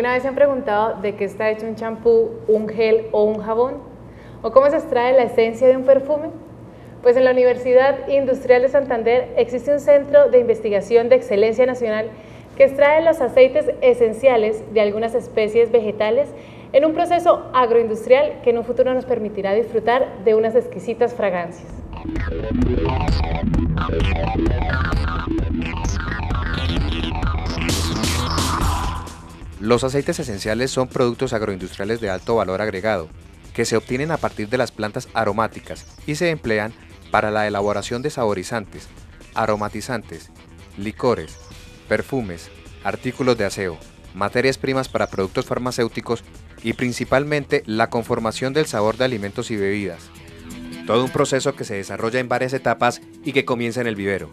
¿Alguna vez se han preguntado de qué está hecho un champú, un gel o un jabón? ¿O cómo se extrae la esencia de un perfume? Pues en la Universidad Industrial de Santander existe un centro de investigación de excelencia nacional que extrae los aceites esenciales de algunas especies vegetales en un proceso agroindustrial que en un futuro nos permitirá disfrutar de unas exquisitas fragancias. Los aceites esenciales son productos agroindustriales de alto valor agregado, que se obtienen a partir de las plantas aromáticas y se emplean para la elaboración de saborizantes, aromatizantes, licores, perfumes, artículos de aseo, materias primas para productos farmacéuticos y principalmente la conformación del sabor de alimentos y bebidas. Todo un proceso que se desarrolla en varias etapas y que comienza en el vivero.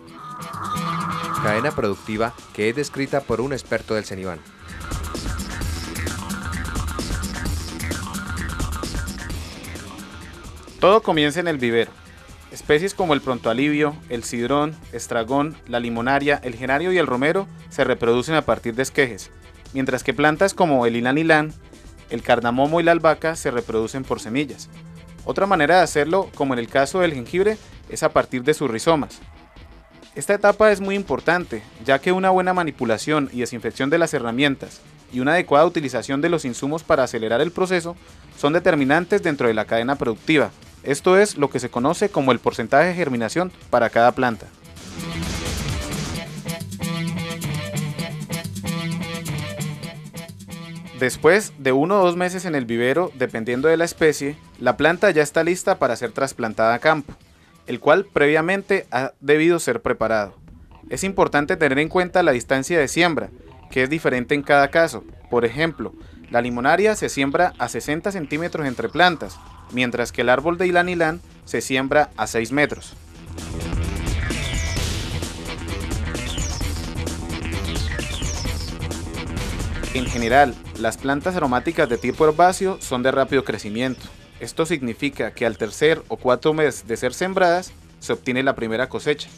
Cadena productiva que es descrita por un experto del CENIVAN. Todo comienza en el vivero. Especies como el prontoalivio, el cidrón, estragón, la limonaria, el genario y el romero se reproducen a partir de esquejes, mientras que plantas como el ylang-ylang, el cardamomo y la albahaca se reproducen por semillas. Otra manera de hacerlo, como en el caso del jengibre, es a partir de sus rizomas. Esta etapa es muy importante, ya que una buena manipulación y desinfección de las herramientas y una adecuada utilización de los insumos para acelerar el proceso son determinantes dentro de la cadena productiva. Esto es lo que se conoce como el porcentaje de germinación para cada planta. Después de 1 o 2 meses en el vivero, dependiendo de la especie, la planta ya está lista para ser trasplantada a campo, el cual previamente ha debido ser preparado. Es importante tener en cuenta la distancia de siembra, que es diferente en cada caso. Por ejemplo, la limonaria se siembra a 60 centímetros entre plantas, mientras que el árbol de ylang-ylang se siembra a 6 metros. En general, las plantas aromáticas de tipo herbáceo son de rápido crecimiento. Esto significa que al tercer o cuarto mes de ser sembradas, se obtiene la primera cosecha.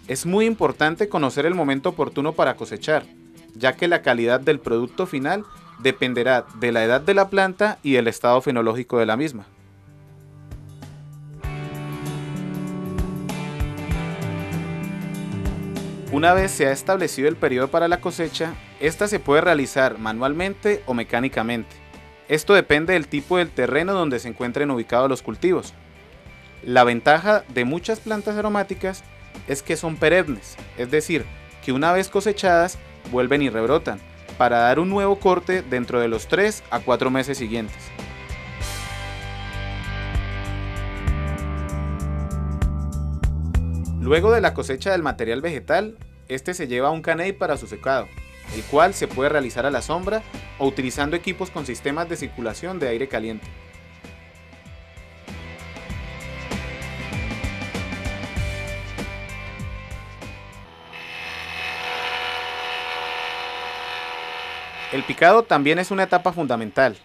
Es muy importante conocer el momento oportuno para cosechar, ya que la calidad del producto final dependerá de la edad de la planta y el estado fenológico de la misma. Una vez se ha establecido el periodo para la cosecha, esta se puede realizar manualmente o mecánicamente. Esto depende del tipo del terreno donde se encuentren ubicados los cultivos. La ventaja de muchas plantas aromáticas es que son perennes, es decir, que una vez cosechadas vuelven y rebrotan, para dar un nuevo corte dentro de los 3 a 4 meses siguientes. Luego de la cosecha del material vegetal, este se lleva a un caney para su secado, el cual se puede realizar a la sombra o utilizando equipos con sistemas de circulación de aire caliente. El picado también es una etapa fundamental,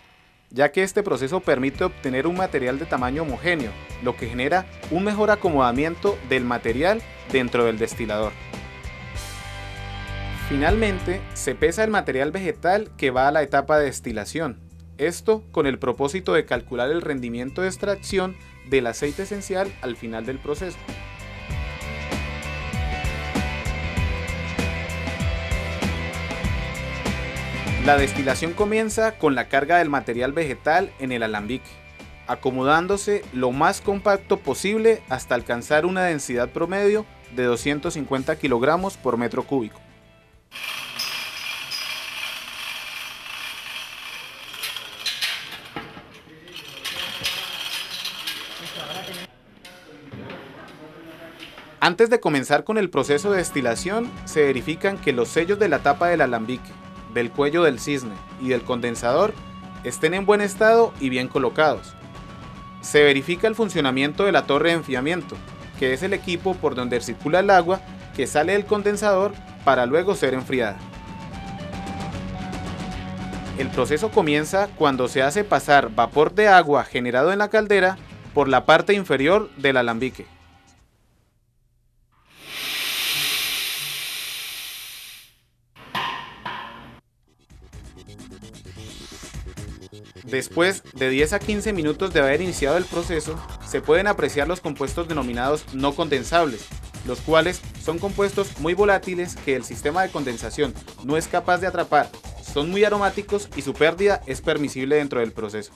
ya que este proceso permite obtener un material de tamaño homogéneo, lo que genera un mejor acomodamiento del material dentro del destilador. Finalmente, se pesa el material vegetal que va a la etapa de destilación, esto con el propósito de calcular el rendimiento de extracción del aceite esencial al final del proceso. La destilación comienza con la carga del material vegetal en el alambique, acomodándose lo más compacto posible hasta alcanzar una densidad promedio de 250 kilogramos por metro cúbico. Antes de comenzar con el proceso de destilación, se verifican que los sellos de la tapa del alambique, del cuello del cisne y del condensador estén en buen estado y bien colocados. Se verifica el funcionamiento de la torre de enfriamiento, que es el equipo por donde circula el agua que sale del condensador para luego ser enfriada. El proceso comienza cuando se hace pasar vapor de agua generado en la caldera por la parte inferior del alambique. Después de 10 a 15 minutos de haber iniciado el proceso, se pueden apreciar los compuestos denominados no condensables, los cuales son compuestos muy volátiles que el sistema de condensación no es capaz de atrapar, son muy aromáticos y su pérdida es permisible dentro del proceso.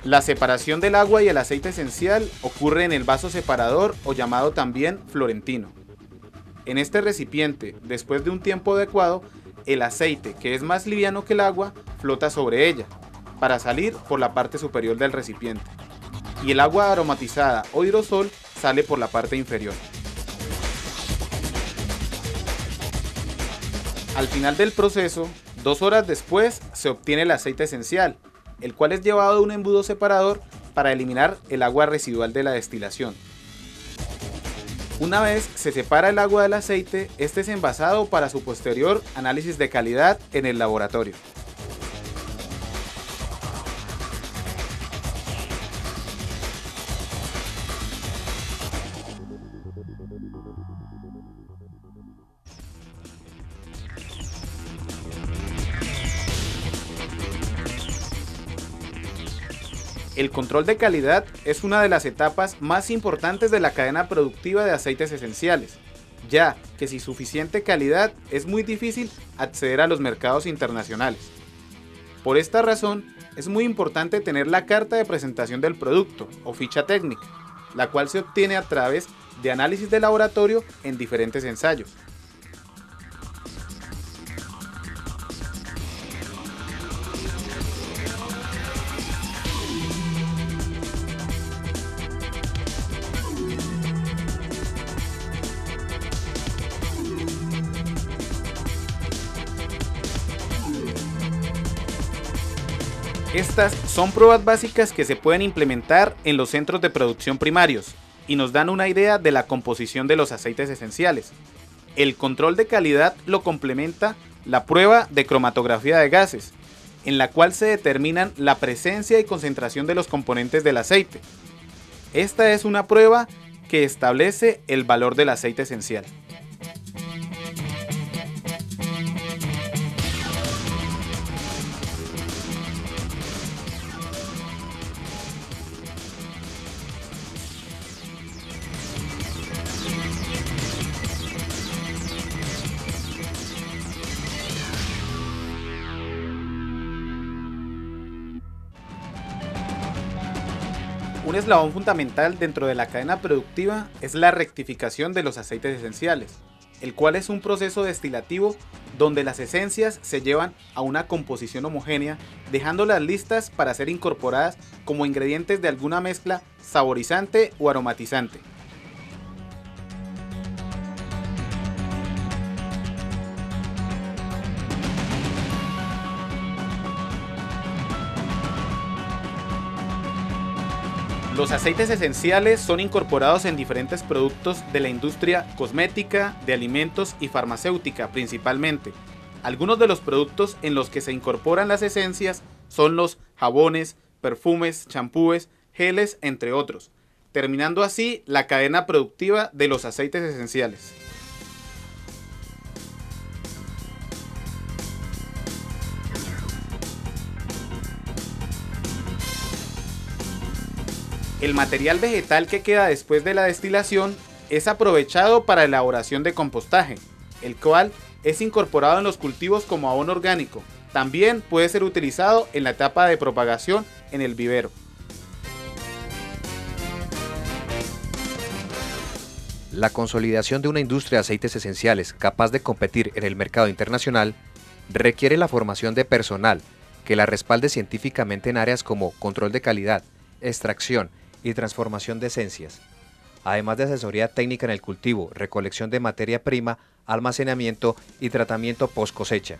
La separación del agua y el aceite esencial ocurre en el vaso separador o llamado también florentino. En este recipiente, después de un tiempo adecuado, el aceite, que es más liviano que el agua, flota sobre ella, para salir por la parte superior del recipiente, y el agua aromatizada o hidrosol sale por la parte inferior. Al final del proceso, 2 horas después, se obtiene el aceite esencial, el cual es llevado a un embudo separador para eliminar el agua residual de la destilación. Una vez se separa el agua del aceite, este es envasado para su posterior análisis de calidad en el laboratorio. El control de calidad es una de las etapas más importantes de la cadena productiva de aceites esenciales, ya que sin suficiente calidad es muy difícil acceder a los mercados internacionales. Por esta razón, es muy importante tener la carta de presentación del producto o ficha técnica, la cual se obtiene a través de análisis de laboratorio en diferentes ensayos. Estas son pruebas básicas que se pueden implementar en los centros de producción primarios y nos dan una idea de la composición de los aceites esenciales. El control de calidad lo complementa la prueba de cromatografía de gases, en la cual se determinan la presencia y concentración de los componentes del aceite. Esta es una prueba que establece el valor del aceite esencial. Un eslabón fundamental dentro de la cadena productiva es la rectificación de los aceites esenciales, el cual es un proceso destilativo donde las esencias se llevan a una composición homogénea, dejándolas listas para ser incorporadas como ingredientes de alguna mezcla saborizante o aromatizante. Los aceites esenciales son incorporados en diferentes productos de la industria cosmética, de alimentos y farmacéutica principalmente. Algunos de los productos en los que se incorporan las esencias son los jabones, perfumes, champúes, geles, entre otros, terminando así la cadena productiva de los aceites esenciales. El material vegetal que queda después de la destilación es aprovechado para elaboración de compostaje, el cual es incorporado en los cultivos como abono orgánico. También puede ser utilizado en la etapa de propagación en el vivero. La consolidación de una industria de aceites esenciales capaz de competir en el mercado internacional requiere la formación de personal que la respalde científicamente en áreas como control de calidad, extracción y transformación de esencias, además de asesoría técnica en el cultivo, recolección de materia prima, almacenamiento y tratamiento post cosecha.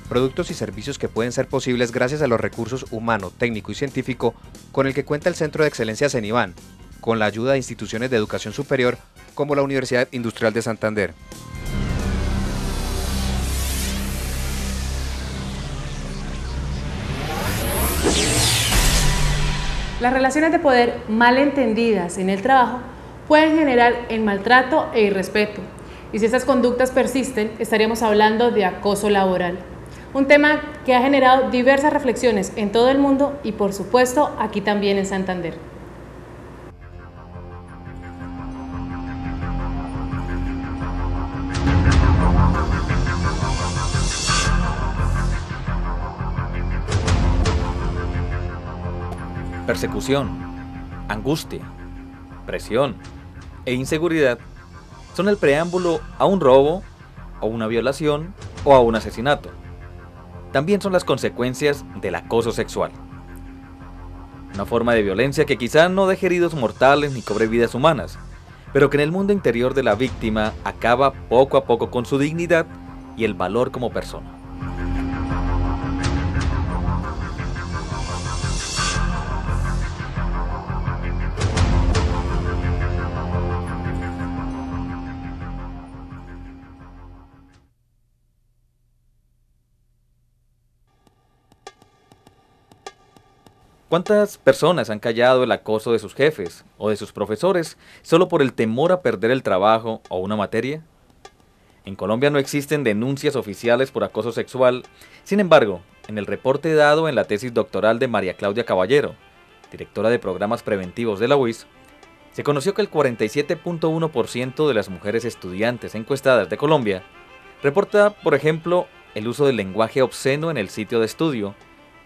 Productos y servicios que pueden ser posibles gracias a los recursos humano, técnico y científico con el que cuenta el Centro de Excelencia CENIVAN, con la ayuda de instituciones de educación superior como la Universidad Industrial de Santander. Las relaciones de poder mal entendidas en el trabajo pueden generar el maltrato e irrespeto. Y si estas conductas persisten, estaríamos hablando de acoso laboral. Un tema que ha generado diversas reflexiones en todo el mundo y, por supuesto, aquí también en Santander. Persecución, angustia, presión e inseguridad son el preámbulo a un robo, a una violación o a un asesinato. También son las consecuencias del acoso sexual. Una forma de violencia que quizá no deje heridos mortales ni cobre vidas humanas, pero que en el mundo interior de la víctima acaba poco a poco con su dignidad y el valor como persona. ¿Cuántas personas han callado el acoso de sus jefes o de sus profesores solo por el temor a perder el trabajo o una materia? En Colombia no existen denuncias oficiales por acoso sexual. Sin embargo, en el reporte dado en la tesis doctoral de María Claudia Caballero, directora de programas preventivos de la UIS, se conoció que el 47.1% de las mujeres estudiantes encuestadas de Colombia reporta, por ejemplo, el uso del lenguaje obsceno en el sitio de estudio,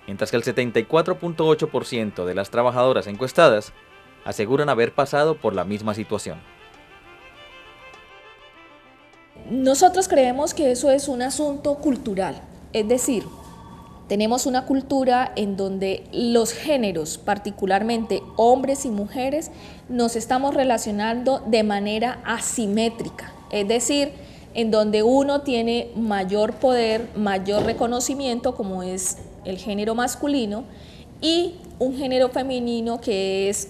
mientras que el 74.8% de las trabajadoras encuestadas aseguran haber pasado por la misma situación. Nosotros creemos que eso es un asunto cultural, es decir, tenemos una cultura en donde los géneros, particularmente hombres y mujeres, nos estamos relacionando de manera asimétrica, es decir, en donde uno tiene mayor poder, mayor reconocimiento, como es el género masculino, y un género femenino que es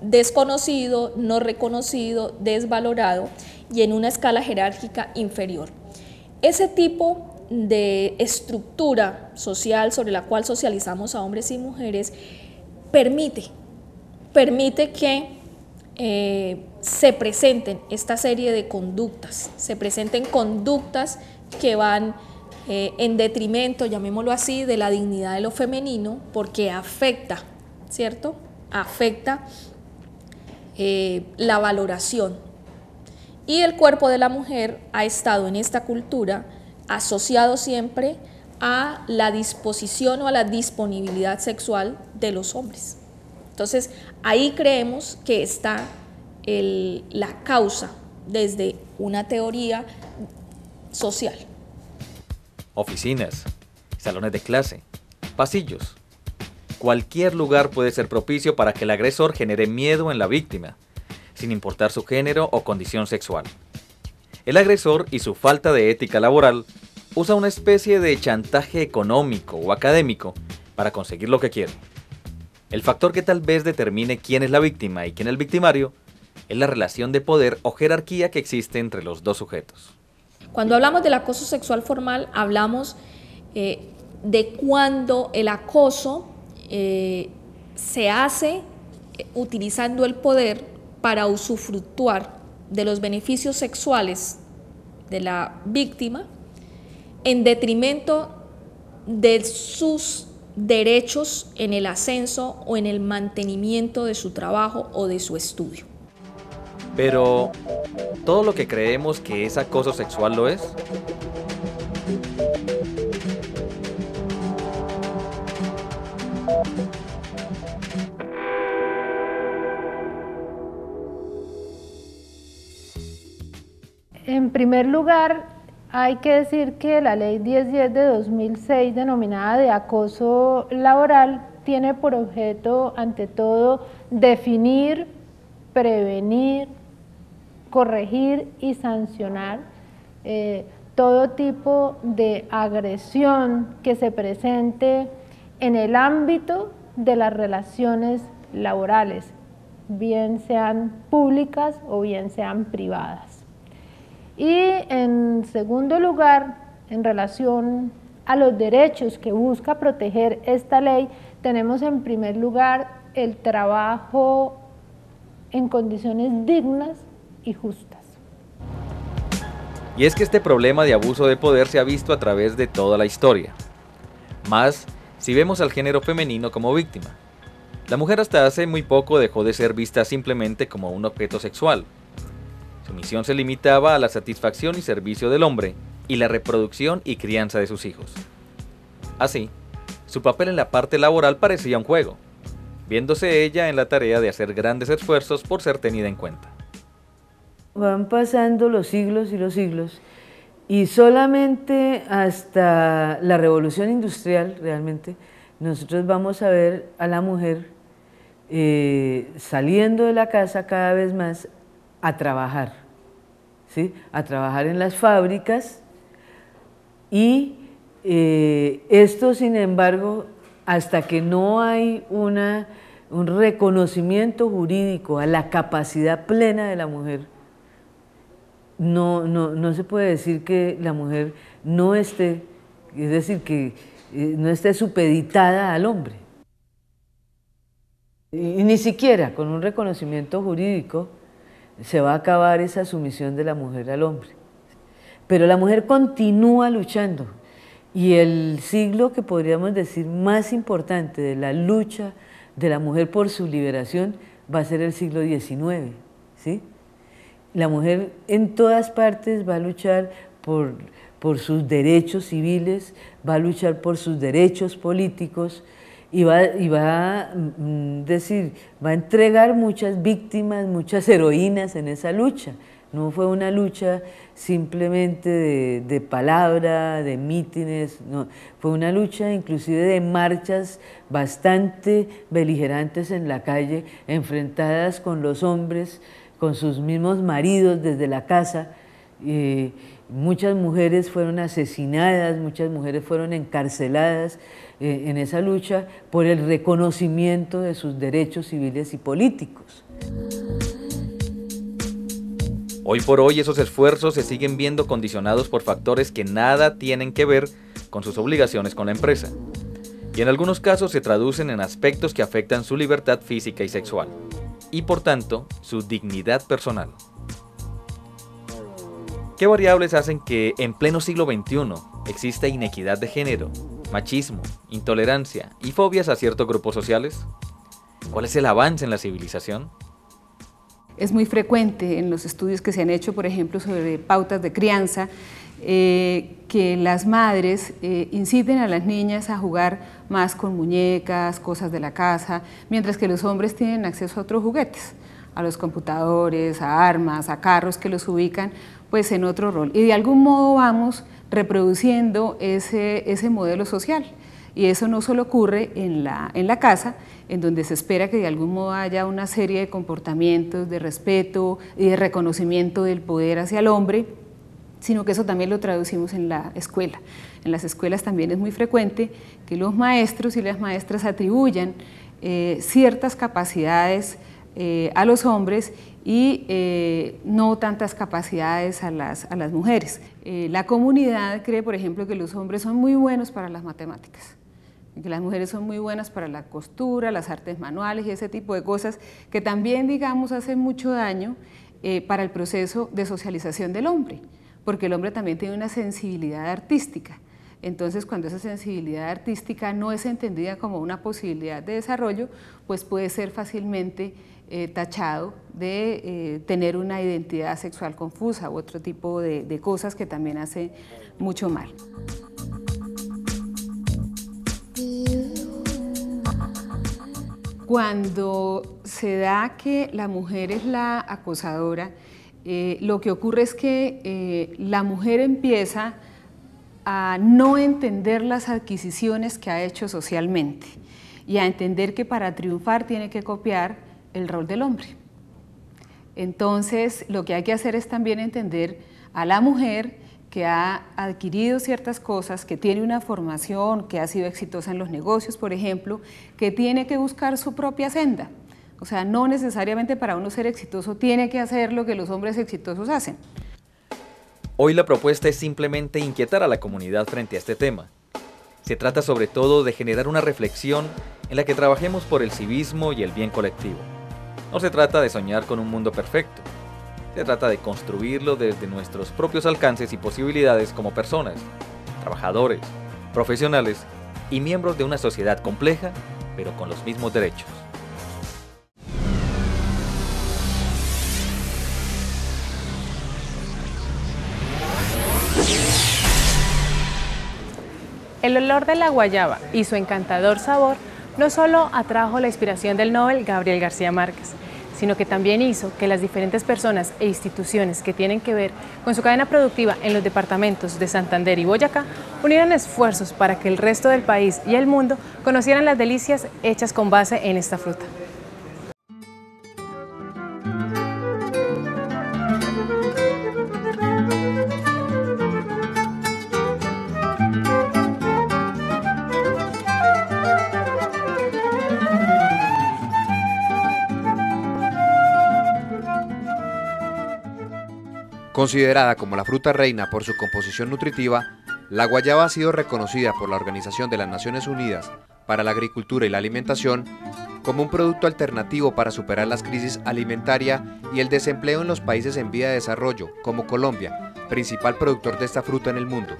desconocido, no reconocido, desvalorado y en una escala jerárquica inferior. Ese tipo de estructura social sobre la cual socializamos a hombres y mujeres permite que se presenten esta serie de conductas, se presenten conductas que van en detrimento, llamémoslo así, de la dignidad de lo femenino, porque afecta, ¿cierto? Afecta la valoración. Y el cuerpo de la mujer ha estado en esta cultura asociado siempre a la disposición o a la disponibilidad sexual de los hombres. Entonces, ahí creemos que está la causa desde una teoría social. Oficinas, salones de clase, pasillos. Cualquier lugar puede ser propicio para que el agresor genere miedo en la víctima, sin importar su género o condición sexual. El agresor y su falta de ética laboral usa una especie de chantaje económico o académico para conseguir lo que quiere. El factor que tal vez determine quién es la víctima y quién el victimario es la relación de poder o jerarquía que existe entre los dos sujetos. Cuando hablamos del acoso sexual formal, hablamos de cuando el acoso se hace utilizando el poder para usufructuar de los beneficios sexuales de la víctima en detrimento de sus derechos en el ascenso o en el mantenimiento de su trabajo o de su estudio. Pero, ¿todo lo que creemos que es acoso sexual lo es? En primer lugar, hay que decir que la Ley 1010 de 2006, denominada de acoso laboral, tiene por objeto, ante todo, definir, prevenir, corregir y sancionar todo tipo de agresión que se presente en el ámbito de las relaciones laborales, bien sean públicas o bien sean privadas. Y en segundo lugar, en relación a los derechos que busca proteger esta ley, tenemos en primer lugar el trabajo en condiciones dignas y justas. Y es que este problema de abuso de poder se ha visto a través de toda la historia. Más si vemos al género femenino como víctima. La mujer hasta hace muy poco dejó de ser vista simplemente como un objeto sexual. Su misión se limitaba a la satisfacción y servicio del hombre y la reproducción y crianza de sus hijos. Así, su papel en la parte laboral parecía un juego, viéndose ella en la tarea de hacer grandes esfuerzos por ser tenida en cuenta. Van pasando los siglos y solamente hasta la revolución industrial realmente nosotros vamos a ver a la mujer saliendo de la casa cada vez más a trabajar, ¿sí? A trabajar en las fábricas y esto sin embargo hasta que no hay un reconocimiento jurídico a la capacidad plena de la mujer, no se puede decir que la mujer no esté, es decir, que no esté supeditada al hombre. Y ni siquiera con un reconocimiento jurídico se va a acabar esa sumisión de la mujer al hombre. Pero la mujer continúa luchando y el siglo que podríamos decir más importante de la lucha de la mujer por su liberación va a ser el siglo XIX, ¿sí? La mujer en todas partes va a luchar por sus derechos civiles, va a luchar por sus derechos políticos y va a entregar muchas víctimas, muchas heroínas en esa lucha. No fue una lucha simplemente de palabra, de mítines, no, fue una lucha inclusive de marchas bastante beligerantes en la calle, enfrentadas con los hombres, con sus mismos maridos desde la casa. Muchas mujeres fueron asesinadas, muchas mujeres fueron encarceladas en esa lucha por el reconocimiento de sus derechos civiles y políticos. Hoy por hoy esos esfuerzos se siguen viendo condicionados por factores que nada tienen que ver con sus obligaciones con la empresa, y en algunos casos se traducen en aspectos que afectan su libertad física y sexual, y por tanto su dignidad personal. ¿Qué variables hacen que en pleno siglo XXI exista inequidad de género, machismo, intolerancia y fobias a ciertos grupos sociales? ¿Cuál es el avance en la civilización? Es muy frecuente en los estudios que se han hecho, por ejemplo, sobre pautas de crianza, que las madres inciten a las niñas a jugar más con muñecas, cosas de la casa, mientras que los hombres tienen acceso a otros juguetes, a los computadores, a armas, a carros que los ubican pues en otro rol. Y de algún modo vamos reproduciendo ese modelo social. Y eso no solo ocurre en la casa, en donde se espera que de algún modo haya una serie de comportamientos de respeto y de reconocimiento del poder hacia el hombre, sino que eso también lo traducimos en la escuela. En las escuelas también es muy frecuente que los maestros y las maestras atribuyan ciertas capacidades a los hombres y no tantas capacidades a las mujeres. La comunidad cree, por ejemplo, que los hombres son muy buenos para las matemáticas, que las mujeres son muy buenas para la costura, las artes manuales y ese tipo de cosas que también, digamos, hacen mucho daño para el proceso de socialización del hombre, porque el hombre también tiene una sensibilidad artística. Entonces, cuando esa sensibilidad artística no es entendida como una posibilidad de desarrollo, pues puede ser fácilmente tachado de tener una identidad sexual confusa u otro tipo de cosas que también hace mucho mal. Cuando se da que la mujer es la acosadora, lo que ocurre es que la mujer empieza a no entender las adquisiciones que ha hecho socialmente y a entender que para triunfar tiene que copiar el rol del hombre. Entonces, lo que hay que hacer es también entender a la mujer que ha adquirido ciertas cosas, que tiene una formación, que ha sido exitosa en los negocios, por ejemplo, que tiene que buscar su propia senda. O sea, no necesariamente para uno ser exitoso tiene que hacer lo que los hombres exitosos hacen. Hoy la propuesta es simplemente inquietar a la comunidad frente a este tema. Se trata sobre todo de generar una reflexión en la que trabajemos por el civismo y el bien colectivo. No se trata de soñar con un mundo perfecto, se trata de construirlo desde nuestros propios alcances y posibilidades como personas, trabajadores, profesionales y miembros de una sociedad compleja, pero con los mismos derechos. El olor de la guayaba y su encantador sabor no solo atrajo la inspiración del Nobel Gabriel García Márquez, sino que también hizo que las diferentes personas e instituciones que tienen que ver con su cadena productiva en los departamentos de Santander y Boyacá unieran esfuerzos para que el resto del país y el mundo conocieran las delicias hechas con base en esta fruta. Considerada como la fruta reina por su composición nutritiva, la guayaba ha sido reconocida por la Organización de las Naciones Unidas para la Agricultura y la Alimentación como un producto alternativo para superar las crisis alimentaria y el desempleo en los países en vía de desarrollo, como Colombia, principal productor de esta fruta en el mundo.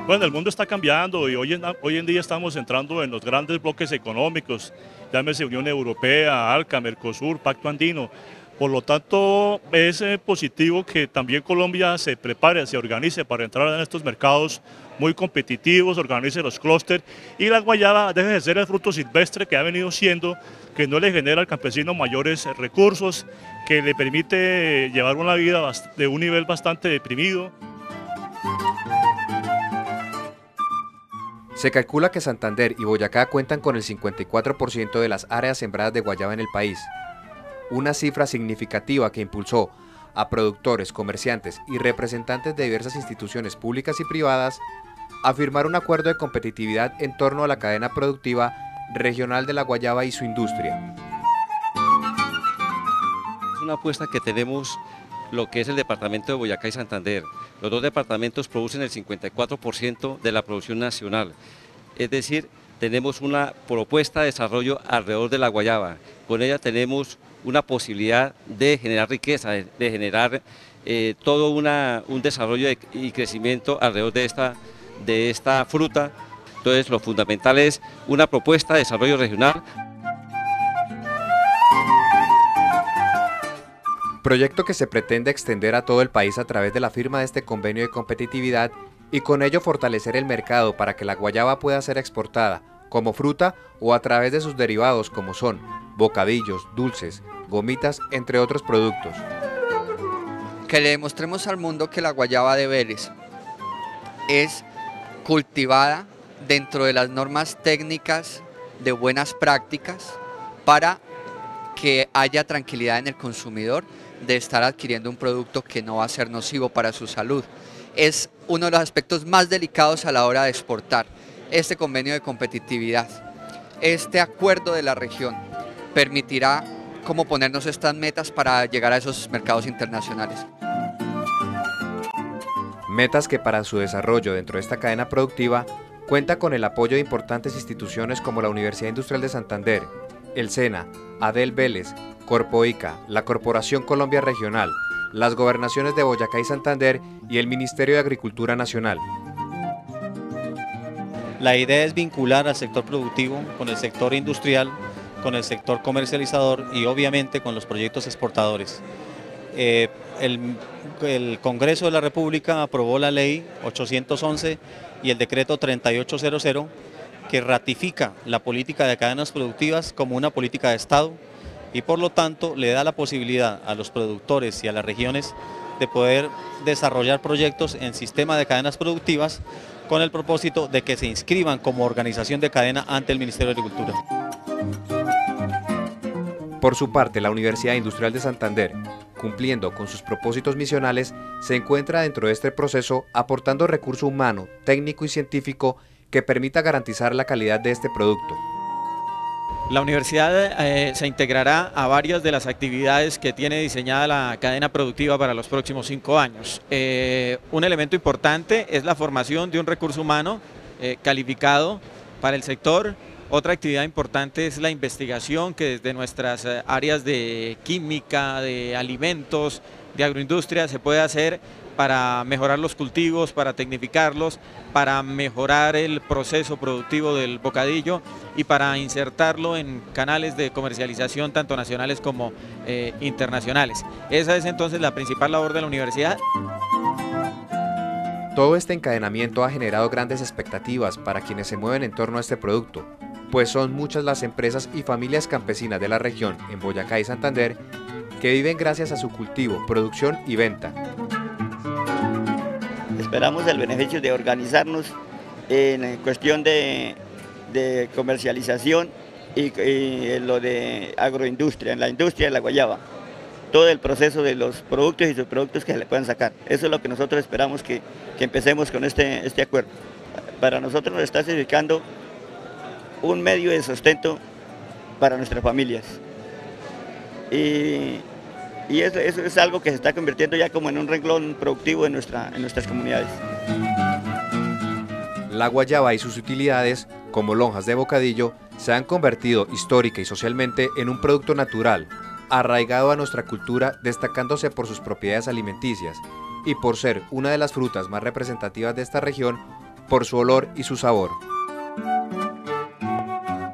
Bueno, el mundo está cambiando y hoy en día estamos entrando en los grandes bloques económicos, llámese Unión Europea, ALCA, Mercosur, Pacto Andino. Por lo tanto, es positivo que también Colombia se prepare, se organice para entrar en estos mercados muy competitivos, organice los clústeres y la guayaba deje de ser el fruto silvestre que ha venido siendo, que no le genera al campesino mayores recursos, que le permite llevar una vida de un nivel bastante deprimido. Se calcula que Santander y Boyacá cuentan con el 54% de las áreas sembradas de guayaba en el país. Una cifra significativa que impulsó a productores, comerciantes y representantes de diversas instituciones públicas y privadas a firmar un acuerdo de competitividad en torno a la cadena productiva regional de la guayaba y su industria. Es una apuesta que tenemos lo que es el departamento de Boyacá y Santander. Los dos departamentos producen el 54% de la producción nacional, es decir, tenemos una propuesta de desarrollo alrededor de la guayaba. Con ella tenemos una posibilidad de generar riqueza, de generar todo un desarrollo y crecimiento alrededor de esta fruta. Entonces lo fundamental es una propuesta de desarrollo regional. Proyecto que se pretende extender a todo el país a través de la firma de este convenio de competitividad y con ello fortalecer el mercado para que la guayaba pueda ser exportada como fruta o a través de sus derivados como son bocadillos, dulces, gomitas, entre otros productos. Que le demostremos al mundo que la guayaba de Vélez es cultivada dentro de las normas técnicas de buenas prácticas para que haya tranquilidad en el consumidor de estar adquiriendo un producto que no va a ser nocivo para su salud. Es uno de los aspectos más delicados a la hora de exportar este convenio de competitividad. Este acuerdo de la región permitirá cómo ponernos estas metas para llegar a esos mercados internacionales. Metas que para su desarrollo dentro de esta cadena productiva cuenta con el apoyo de importantes instituciones como la Universidad Industrial de Santander, el SENA, ADEL Vélez, Corpoica, la Corporación Colombia Regional, las gobernaciones de Boyacá y Santander y el Ministerio de Agricultura Nacional. La idea es vincular al sector productivo con el sector industrial, con el sector comercializador y obviamente con los proyectos exportadores. El Congreso de la República aprobó la ley 811 y el decreto 3800 que ratifica la política de cadenas productivas como una política de Estado y por lo tanto le da la posibilidad a los productores y a las regiones de poder desarrollar proyectos en sistema de cadenas productivas con el propósito de que se inscriban como organización de cadena ante el Ministerio de Agricultura. Por su parte, la Universidad Industrial de Santander, cumpliendo con sus propósitos misionales, se encuentra dentro de este proceso aportando recurso humano, técnico y científico que permita garantizar la calidad de este producto. La universidad se integrará a varias de las actividades que tiene diseñada la cadena productiva para los próximos 5 años. Un elemento importante es la formación de un recurso humano calificado Para el sector, otra actividad importante es la investigación que desde nuestras áreas de química, de alimentos, de agroindustria se puede hacer para mejorar los cultivos, para tecnificarlos, para mejorar el proceso productivo del bocadillo y para insertarlo en canales de comercialización tanto nacionales como internacionales. Esa es entonces la principal labor de la universidad. Todo este encadenamiento ha generado grandes expectativas para quienes se mueven en torno a este producto, pues son muchas las empresas y familias campesinas de la región, en Boyacá y Santander, que viven gracias a su cultivo, producción y venta. Esperamos el beneficio de organizarnos en cuestión de comercialización y en lo de agroindustria, en la industria de la guayaba. Todo el proceso de los productos y subproductos que se le puedan sacar. Eso es lo que nosotros esperamos que empecemos con este acuerdo. Para nosotros nos está significando un medio de sustento para nuestras familias. Y eso es algo que se está convirtiendo ya como en un renglón productivo en nuestras comunidades. La guayaba y sus utilidades, como lonjas de bocadillo, se han convertido histórica y socialmente en un producto natural, arraigado a nuestra cultura, destacándose por sus propiedades alimenticias y por ser una de las frutas más representativas de esta región por su olor y su sabor.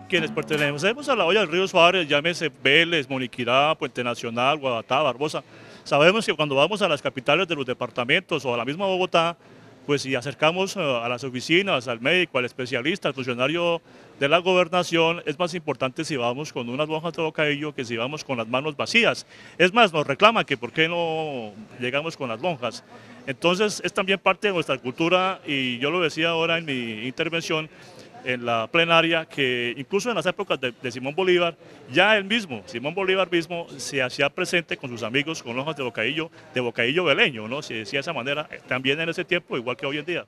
Quienes pertenecemos a la olla del río Suárez, llámese Vélez, Moniquirá, Puente Nacional, Guadatá, Barbosa, sabemos que cuando vamos a las capitales de los departamentos o a la misma Bogotá, pues si acercamos a las oficinas, al médico, al especialista, al funcionario de la gobernación, es más importante si vamos con unas lonjas de bocadillo que si vamos con las manos vacías. Es más, nos reclama que por qué no llegamos con las lonjas. Entonces es también parte de nuestra cultura y yo lo decía ahora en mi intervención, en la plenaria, que incluso en las épocas de Simón Bolívar, ya Simón Bolívar mismo, se hacía presente con sus amigos con lonjas de bocadillo veleño, ¿no? Se decía de esa manera, también en ese tiempo, igual que hoy en día.